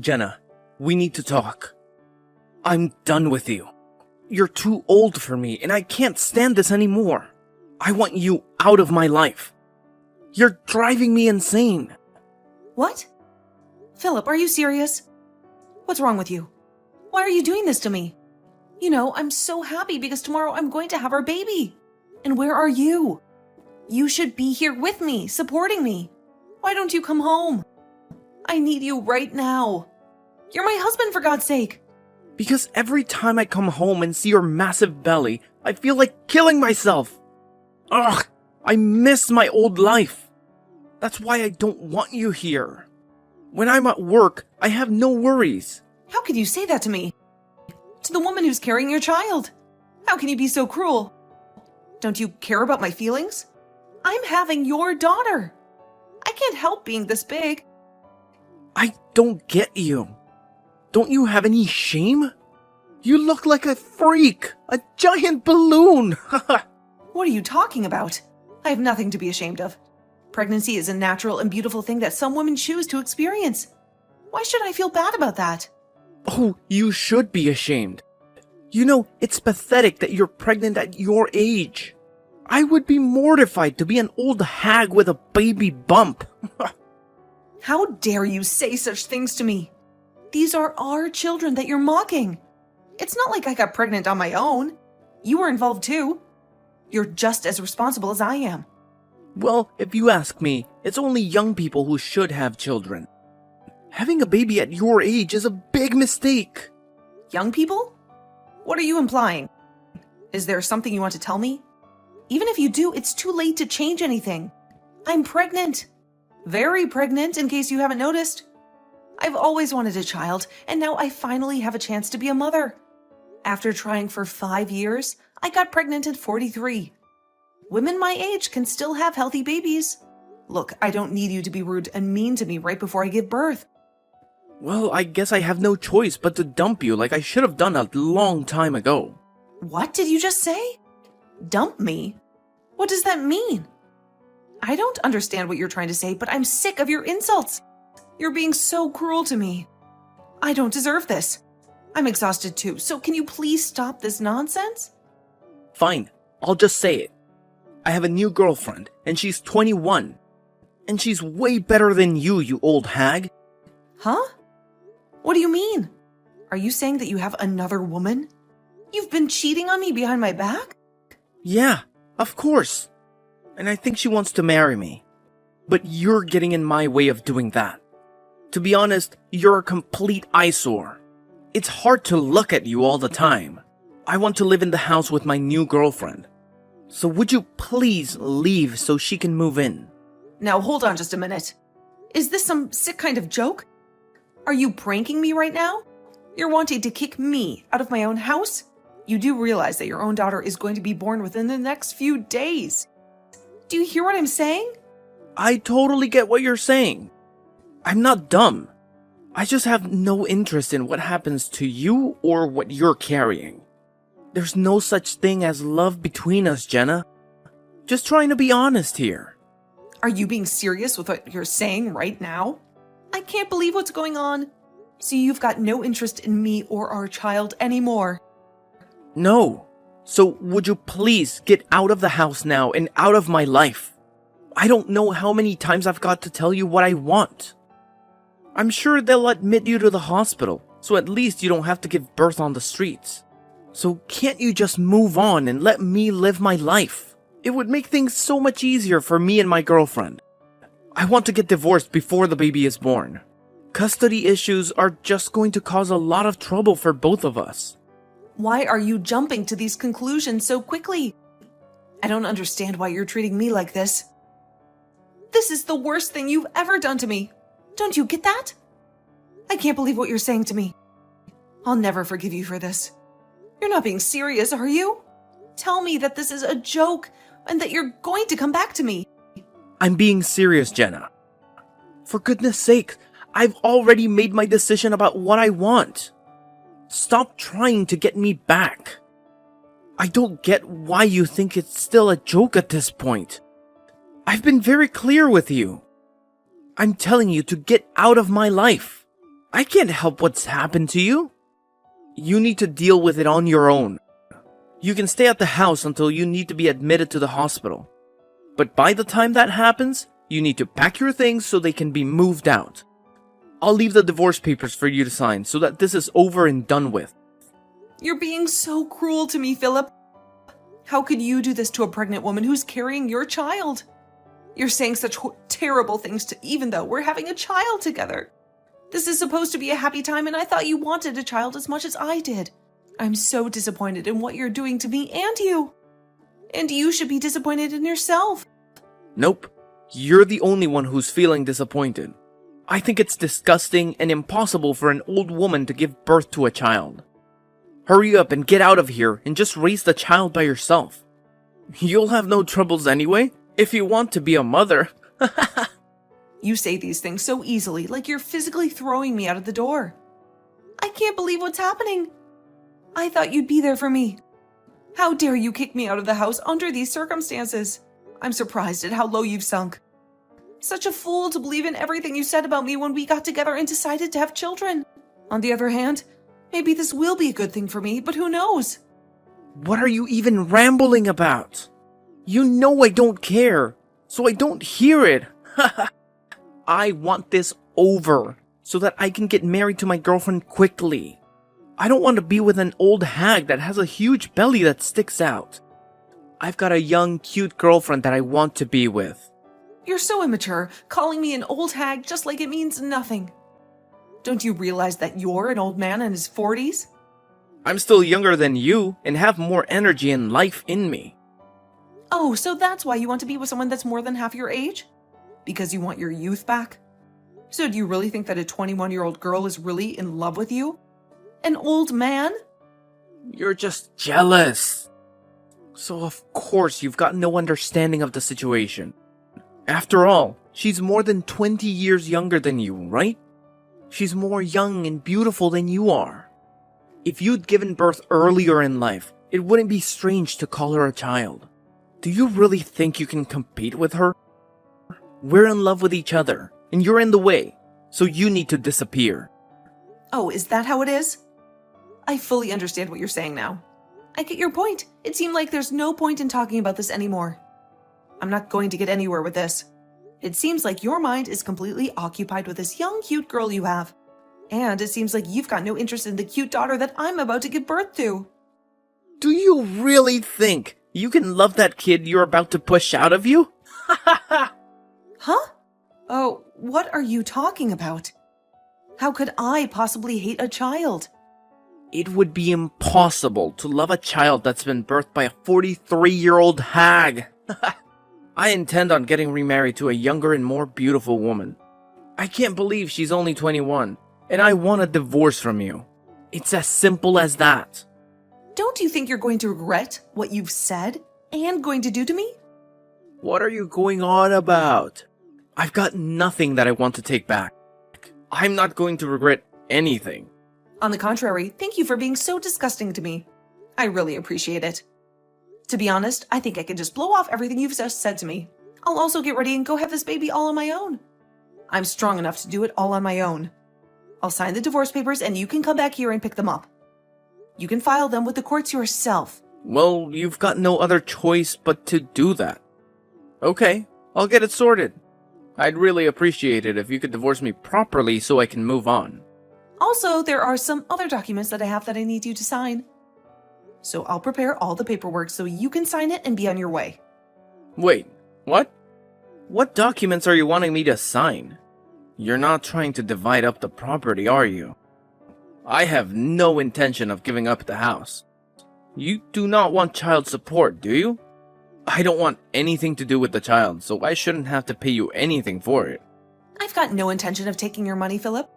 Jenna, we need to talk. I'm done with you. You're too old for me, and I can't stand this anymore. I want you out of my life. You're driving me insane. What? Philip, are you serious? What's wrong with you? Why are you doing this to me? You know, I'm so happy because tomorrow I'm going to have our baby. And where are you? You should be here with me, supporting me. Why don't you come home? I need you right now. You're my husband, for God's sake. Because every time I come home and see your massive belly, I feel like killing myself. Ugh, I miss my old life. That's why I don't want you here. When I'm at work, I have no worries. How could you say that to me? To the woman who's carrying your child? How can you be so cruel? Don't you care about my feelings? I'm having your daughter. I can't help being this big. I don't get you. Don't you have any shame? You look like a freak, a giant balloon. What are you talking about? I have nothing to be ashamed of. Pregnancy is a natural and beautiful thing that some women choose to experience. Why should I feel bad about that? Oh, you should be ashamed. You know, it's pathetic that you're pregnant at your age. I would be mortified to be an old hag with a baby bump. How dare you say such things to me? These are our children that you're mocking. It's not like I got pregnant on my own. You were involved too. You're just as responsible as I am. Well, if you ask me, it's only young people who should have children. Having a baby at your age is a big mistake. Young people? What are you implying? Is there something you want to tell me? Even if you do, it's too late to change anything. I'm pregnant. Very pregnant, in case you haven't noticed. I've always wanted a child, and now I finally have a chance to be a mother. After trying for 5 years, I got pregnant at 43. Women my age can still have healthy babies. Look, I don't need you to be rude and mean to me right before I give birth. Well, I guess I have no choice but to dump you like I should have done a long time ago. What did you just say? Dump me? What does that mean? I don't understand what you're trying to say, but I'm sick of your insults. You're being so cruel to me. I don't deserve this. I'm exhausted too, so can you please stop this nonsense? Fine, I'll just say it. I have a new girlfriend, and she's 21. And she's way better than you old hag. Huh? What do you mean? Are you saying that you have another woman? You've been cheating on me behind my back? Yeah, of course. And I think she wants to marry me. But you're getting in my way of doing that. To be honest, you're a complete eyesore. It's hard to look at you all the time. I want to live in the house with my new girlfriend. So would you please leave so she can move in? Now hold on just a minute. Is this some sick kind of joke? Are you pranking me right now? You're wanting to kick me out of my own house? You do realize that your own daughter is going to be born within the next few days. Do you hear what I'm saying? I totally get what you're saying. I'm not dumb. I just have no interest in what happens to you or what you're carrying. There's no such thing as love between us, Jenna. Just trying to be honest here. Are you being serious with what you're saying right now? I can't believe what's going on. So you've got no interest in me or our child anymore. No. So would you please get out of the house now and out of my life? I don't know how many times I've got to tell you what I want. I'm sure they'll admit you to the hospital, so at least you don't have to give birth on the streets. So can't you just move on and let me live my life? It would make things so much easier for me and my girlfriend. I want to get divorced before the baby is born. Custody issues are just going to cause a lot of trouble for both of us. Why are you jumping to these conclusions so quickly? I don't understand why you're treating me like this. This is the worst thing you've ever done to me. Don't you get that? I can't believe what you're saying to me. I'll never forgive you for this. You're not being serious, are you? Tell me that this is a joke and that you're going to come back to me. I'm being serious, Jenna. For goodness sake, I've already made my decision about what I want. Stop trying to get me back. I don't get why you think it's still a joke at this point. I've been very clear with you. I'm telling you to get out of my life. I can't help what's happened to you. You need to deal with it on your own. You can stay at the house until you need to be admitted to the hospital. But by the time that happens, you need to pack your things so they can be moved out. I'll leave the divorce papers for you to sign so that this is over and done with. You're being so cruel to me, Philip. How could you do this to a pregnant woman who's carrying your child? You're saying such terrible things even though we're having a child together. This is supposed to be a happy time, and I thought you wanted a child as much as I did. I'm so disappointed in what you're doing to me and you. And you should be disappointed in yourself. Nope. You're the only one who's feeling disappointed. I think it's disgusting and impossible for an old woman to give birth to a child. Hurry up and get out of here and just raise the child by yourself. You'll have no troubles anyway, if you want to be a mother. You say these things so easily, like you're physically throwing me out of the door. I can't believe what's happening. I thought you'd be there for me. How dare you kick me out of the house under these circumstances? I'm surprised at how low you've sunk. Such a fool to believe in everything you said about me when we got together and decided to have children. On the other hand, maybe this will be a good thing for me, but who knows? What are you even rambling about? You know I don't care, so I don't hear it. I want this over, so that I can get married to my girlfriend quickly. I don't want to be with an old hag that has a huge belly that sticks out. I've got a young, cute girlfriend that I want to be with. You're so immature, calling me an old hag just like it means nothing. Don't you realize that you're an old man in his 40s? I'm still younger than you and have more energy and life in me. Oh, so that's why you want to be with someone that's more than half your age? Because you want your youth back? So do you really think that a 21-year-old girl is really in love with you? An old man? You're just jealous. So of course you've got no understanding of the situation. After all, she's more than 20 years younger than you, right? She's more young and beautiful than you are. If you'd given birth earlier in life, it wouldn't be strange to call her a child. Do you really think you can compete with her? We're in love with each other, and you're in the way, so you need to disappear. Oh, is that how it is? I fully understand what you're saying now. I get your point. It seemed like there's no point in talking about this anymore. I'm not going to get anywhere with this. It seems like your mind is completely occupied with this young, cute girl you have. And it seems like you've got no interest in the cute daughter that I'm about to give birth to. Do you really think you can love that kid you're about to push out of you? Huh? Oh, what are you talking about? How could I possibly hate a child? It would be impossible to love a child that's been birthed by a 43-year-old hag. I intend on getting remarried to a younger and more beautiful woman. I can't believe she's only 21, and I want a divorce from you. It's as simple as that. Don't you think you're going to regret what you've said and going to do to me? What are you going on about? I've got nothing that I want to take back. I'm not going to regret anything. On the contrary, thank you for being so disgusting to me. I really appreciate it. To be honest, I think I can just blow off everything you've just said to me. I'll also get ready and go have this baby all on my own. I'm strong enough to do it all on my own. I'll sign the divorce papers and you can come back here and pick them up. You can file them with the courts yourself. Well, you've got no other choice but to do that. Okay, I'll get it sorted. I'd really appreciate it if you could divorce me properly so I can move on. Also, there are some other documents that I have that I need you to sign. So I'll prepare all the paperwork so you can sign it and be on your way. Wait, what? What documents are you wanting me to sign? You're not trying to divide up the property, are you? I have no intention of giving up the house. You do not want child support, do you? I don't want anything to do with the child, so I shouldn't have to pay you anything for it. I've got no intention of taking your money, Philip.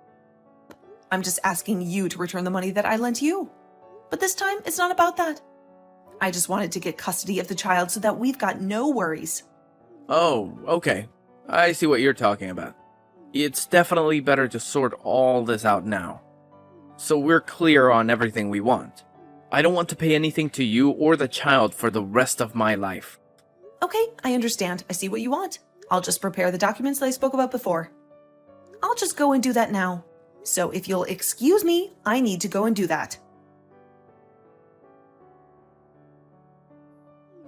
I'm just asking you to return the money that I lent you. But this time, it's not about that. I just wanted to get custody of the child so that we've got no worries. Oh, okay. I see what you're talking about. It's definitely better to sort all this out now, so we're clear on everything we want. I don't want to pay anything to you or the child for the rest of my life. Okay, I understand. I see what you want. I'll just prepare the documents that I spoke about before. I'll just go and do that now. So if you'll excuse me, I need to go and do that.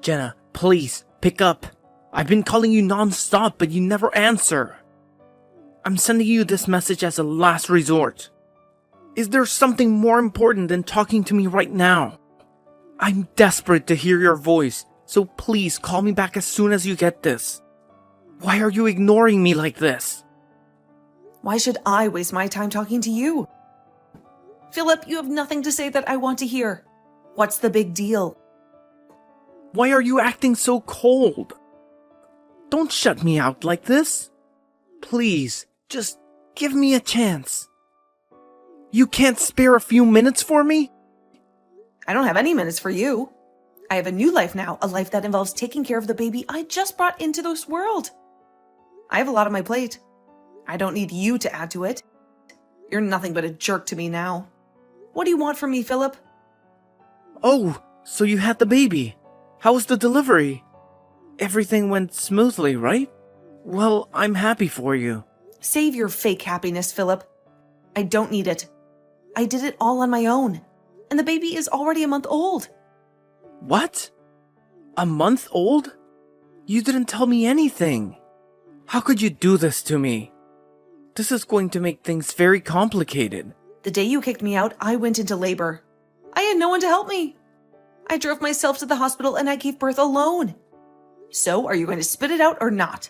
Jenna, please, pick up. I've been calling you non-stop, but you never answer. I'm sending you this message as a last resort. Is there something more important than talking to me right now? I'm desperate to hear your voice, so please call me back as soon as you get this. Why are you ignoring me like this? Why should I waste my time talking to you? Philip, you have nothing to say that I want to hear. What's the big deal? Why are you acting so cold? Don't shut me out like this. Please, just give me a chance. You can't spare a few minutes for me? I don't have any minutes for you. I have a new life now, a life that involves taking care of the baby I just brought into this world. I have a lot on my plate. I don't need you to add to it. You're nothing but a jerk to me now. What do you want from me, Philip? Oh, so you had the baby. How was the delivery? Everything went smoothly, right? Well, I'm happy for you. Save your fake happiness, Philip. I don't need it. I did it all on my own. And the baby is already a month old. What? A month old? You didn't tell me anything. How could you do this to me? This is going to make things very complicated. The day you kicked me out, I went into labor. I had no one to help me. I drove myself to the hospital and I gave birth alone. So, are you going to spit it out or not?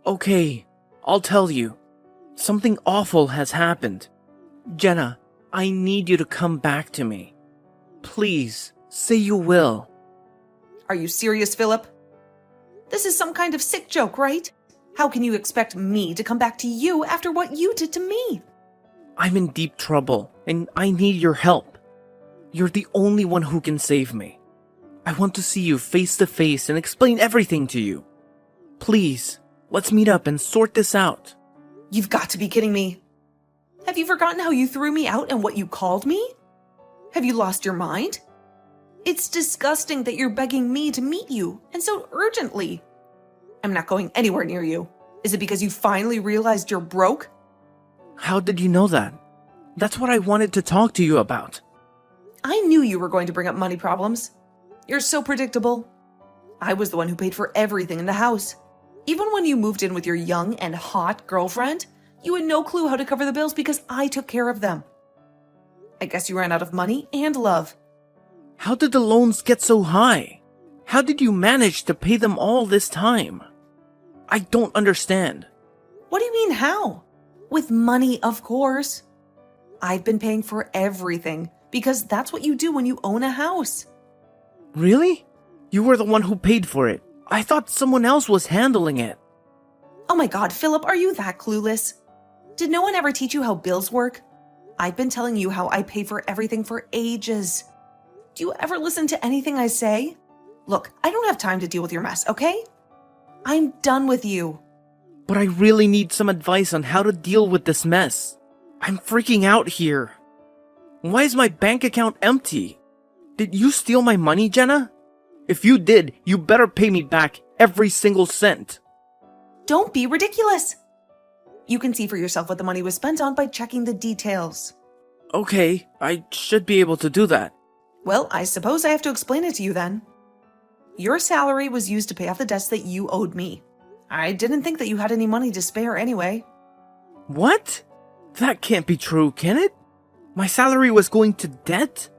Okay, I'll tell you. Something awful has happened. Jenna, I need you to come back to me. Please, say you will. Are you serious, Philip? This is some kind of sick joke, right? How can you expect me to come back to you after what you did to me? I'm in deep trouble, and I need your help. You're the only one who can save me. I want to see you face to face and explain everything to you. Please, let's meet up and sort this out. You've got to be kidding me. Have you forgotten how you threw me out and what you called me? Have you lost your mind? It's disgusting that you're begging me to meet you, and so urgently. I'm not going anywhere near you. Is it because you finally realized you're broke? How did you know that? That's what I wanted to talk to you about. I knew you were going to bring up money problems. You're so predictable. I was the one who paid for everything in the house. Even when you moved in with your young and hot girlfriend, you had no clue how to cover the bills because I took care of them. I guess you ran out of money and love. How did the loans get so high? How did you manage to pay them all this time? I don't understand. What do you mean, how? With money, of course. I've been paying for everything because that's what you do when you own a house. Really? You were the one who paid for it. I thought someone else was handling it. Oh my God, Philip, are you that clueless? Did no one ever teach you how bills work? I've been telling you how I pay for everything for ages. Do you ever listen to anything I say? Look, I don't have time to deal with your mess, okay? I'm done with you. But I really need some advice on how to deal with this mess. I'm freaking out here. Why is my bank account empty? Did you steal my money, Jenna? If you did, you better pay me back every single cent. Don't be ridiculous. You can see for yourself what the money was spent on by checking the details. Okay, I should be able to do that. Well, I suppose I have to explain it to you then. Your salary was used to pay off the debts that you owed me. I didn't think that you had any money to spare anyway. What? That can't be true, can it? My salary was going to debt?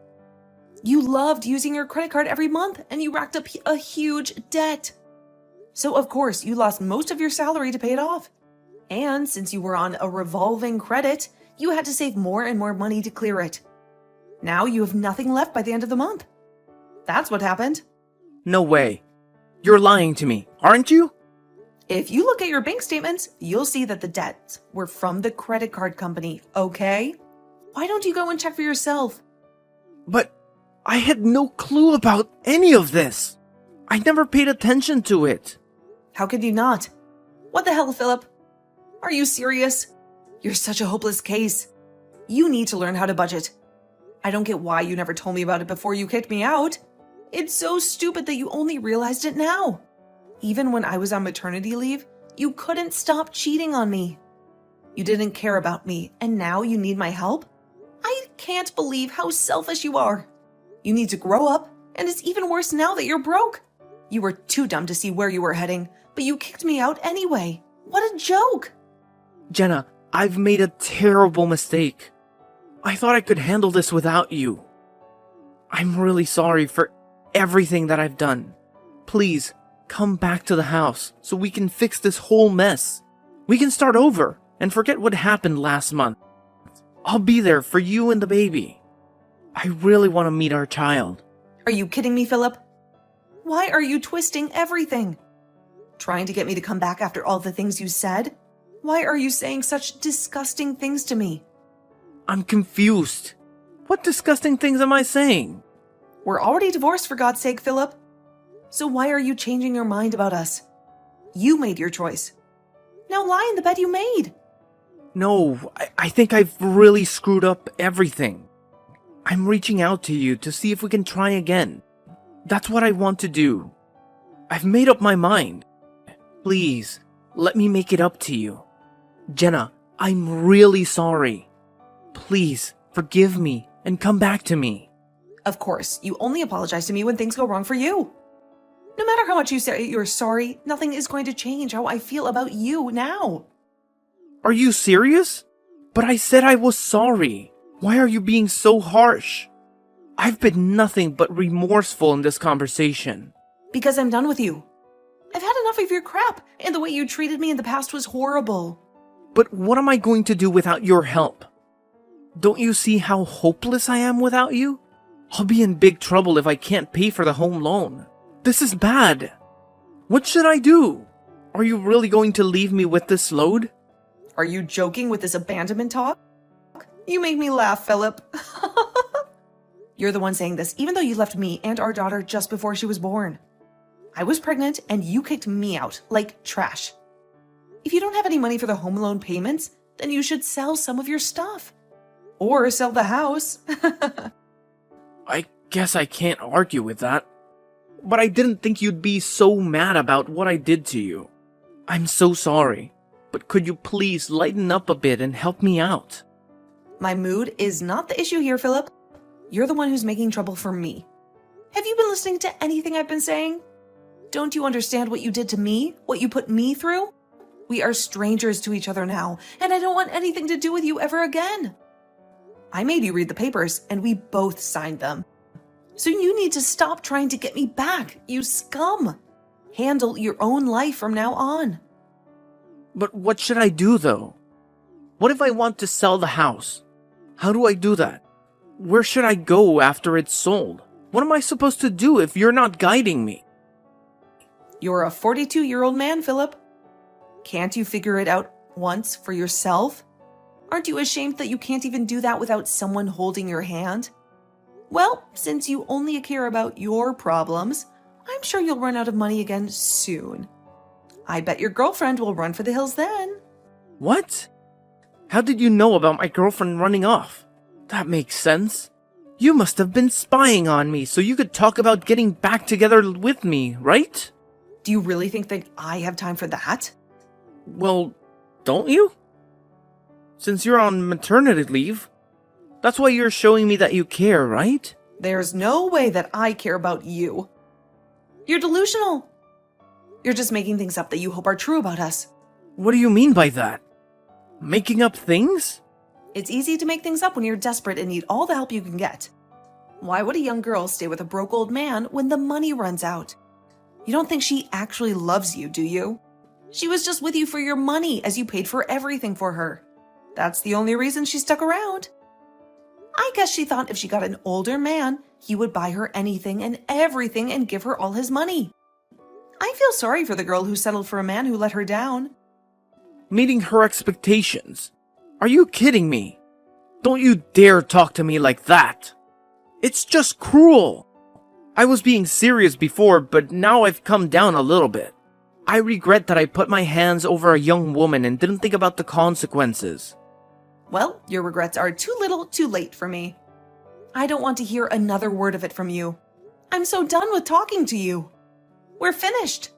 You loved using your credit card every month and you racked up a huge debt. So of course you lost most of your salary to pay it off. And since you were on a revolving credit, you had to save more and more money to clear it. Now you have nothing left by the end of the month. That's what happened. No way. You're lying to me, aren't you? If you look at your bank statements, you'll see that the debts were from the credit card company, okay? Why don't you go and check for yourself? But I had no clue about any of this. I never paid attention to it. How could you not? What the hell, Philip? Are you serious? You're such a hopeless case. You need to learn how to budget. I don't get why you never told me about it before you kicked me out. It's so stupid that you only realized it now. Even when I was on maternity leave, you couldn't stop cheating on me. You didn't care about me, and now you need my help? I can't believe how selfish you are. You need to grow up, and it's even worse now that you're broke. You were too dumb to see where you were heading, but you kicked me out anyway. What a joke! Jenna, I've made a terrible mistake. I thought I could handle this without you. I'm really sorry for everything that I've done. Please, come back to the house so we can fix this whole mess. We can start over and forget what happened last month. I'll be there for you and the baby. I really want to meet our child. Are you kidding me, Philip? Why are you twisting everything? Trying to get me to come back after all the things you said? Why are you saying such disgusting things to me? I'm confused. What disgusting things am I saying? We're already divorced, for God's sake, Philip. So why are you changing your mind about us? You made your choice. Now lie in the bed you made. No, I think I've really screwed up everything. I'm reaching out to you to see if we can try again. That's what I want to do. I've made up my mind. Please, let me make it up to you. Jenna, I'm really sorry. Please, forgive me and come back to me. Of course, you only apologize to me when things go wrong for you. No matter how much you say you're sorry, nothing is going to change how I feel about you now. Are you serious? But I said I was sorry. Why are you being so harsh? I've been nothing but remorseful in this conversation. Because I'm done with you. I've had enough of your crap, and the way you treated me in the past was horrible. But what am I going to do without your help? Don't you see how hopeless I am without you? I'll be in big trouble if I can't pay for the home loan. This is bad. What should I do? Are you really going to leave me with this load? Are you joking with this abandonment talk? You make me laugh, Philip. You're the one saying this, even though you left me and our daughter just before she was born. I was pregnant and you kicked me out like trash. If you don't have any money for the home loan payments, then you should sell some of your stuff. Or sell the house. I guess I can't argue with that. But I didn't think you'd be so mad about what I did to you. I'm so sorry. But could you please lighten up a bit and help me out? My mood is not the issue here, Philip. You're the one who's making trouble for me. Have you been listening to anything I've been saying? Don't you understand what you did to me? What you put me through? We are strangers to each other now, and I don't want anything to do with you ever again. I made you read the papers, and we both signed them. So you need to stop trying to get me back, you scum. Handle your own life from now on. But what should I do, though? What if I want to sell the house? How do I do that? Where should I go after it's sold? What am I supposed to do if you're not guiding me? You're a 42-year-old man, Philip. Can't you figure it out once for yourself? Aren't you ashamed that you can't even do that without someone holding your hand? Well, since you only care about your problems, I'm sure you'll run out of money again soon. I bet your girlfriend will run for the hills then. What? How did you know about my girlfriend running off? That makes sense. You must have been spying on me so you could talk about getting back together with me, right? Do you really think that I have time for that? Well, don't you? Since you're on maternity leave. That's why you're showing me that you care, right? There's no way that I care about you. You're delusional. You're just making things up that you hope are true about us. What do you mean by that? Making up things? It's easy to make things up when you're desperate and need all the help you can get. Why would a young girl stay with a broke old man when the money runs out? You don't think she actually loves you, do you? She was just with you for your money as you paid for everything for her. That's the only reason she stuck around. I guess she thought if she got an older man, he would buy her anything and everything and give her all his money. I feel sorry for the girl who settled for a man who let her down. Meeting her expectations? Are you kidding me? Don't you dare talk to me like that. It's just cruel. I was being serious before, but now I've come down a little bit. I regret that I put my hands over a young woman and didn't think about the consequences. Well, your regrets are too little, too late for me. I don't want to hear another word of it from you. I'm so done with talking to you. We're finished.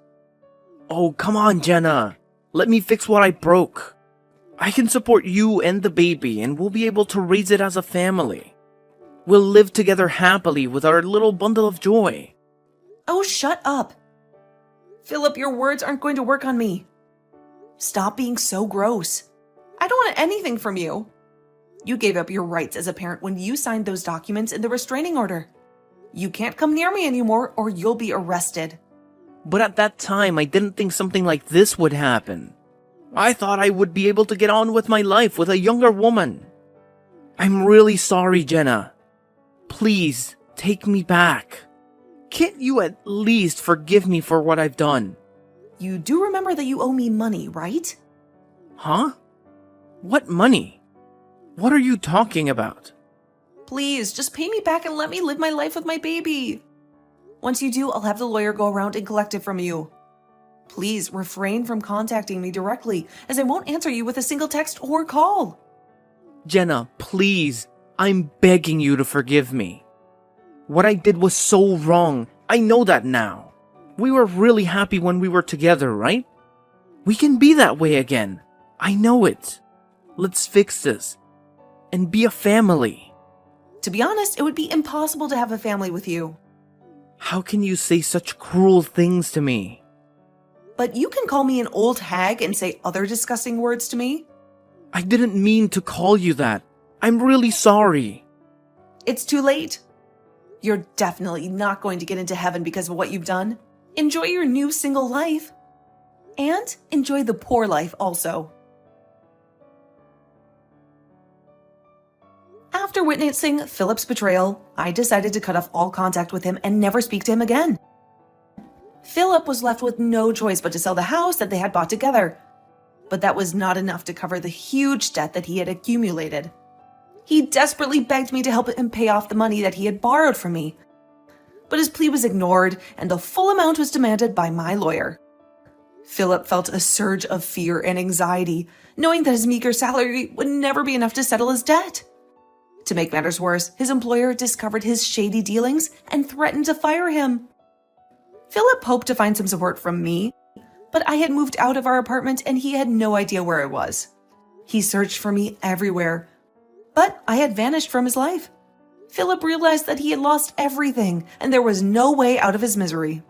Oh, come on, Jenna. Let me fix what I broke. I can support you and the baby, and we'll be able to raise it as a family. We'll live together happily with our little bundle of joy. Oh, shut up. Philip, your words aren't going to work on me. Stop being so gross. I don't want anything from you. You gave up your rights as a parent when you signed those documents in the restraining order. You can't come near me anymore or you'll be arrested. But at that time, I didn't think something like this would happen. I thought I would be able to get on with my life with a younger woman. I'm really sorry, Jenna. Please, take me back. Can't you at least forgive me for what I've done? You do remember that you owe me money, right? Huh? What money? What are you talking about? Please, just pay me back and let me live my life with my baby. Once you do, I'll have the lawyer go around and collect it from you. Please refrain from contacting me directly, as I won't answer you with a single text or call. Jenna, please, I'm begging you to forgive me. What I did was so wrong. I know that now. We were really happy when we were together, right? We can be that way again. I know it. Let's fix this. And be a family. To be honest, it would be impossible to have a family with you. How can you say such cruel things to me? But you can call me an old hag and say other disgusting words to me. I didn't mean to call you that. I'm really sorry. It's too late. You're definitely not going to get into heaven because of what you've done. Enjoy your new single life. And enjoy the poor life also. After witnessing Philip's betrayal, I decided to cut off all contact with him and never speak to him again. Philip was left with no choice but to sell the house that they had bought together. But that was not enough to cover the huge debt that he had accumulated. He desperately begged me to help him pay off the money that he had borrowed from me. But his plea was ignored, and the full amount was demanded by my lawyer. Philip felt a surge of fear and anxiety, knowing that his meager salary would never be enough to settle his debt. To make matters worse, his employer discovered his shady dealings and threatened to fire him. Philip hoped to find some support from me, but I had moved out of our apartment and he had no idea where I was. He searched for me everywhere, but I had vanished from his life. Philip realized that he had lost everything and there was no way out of his misery.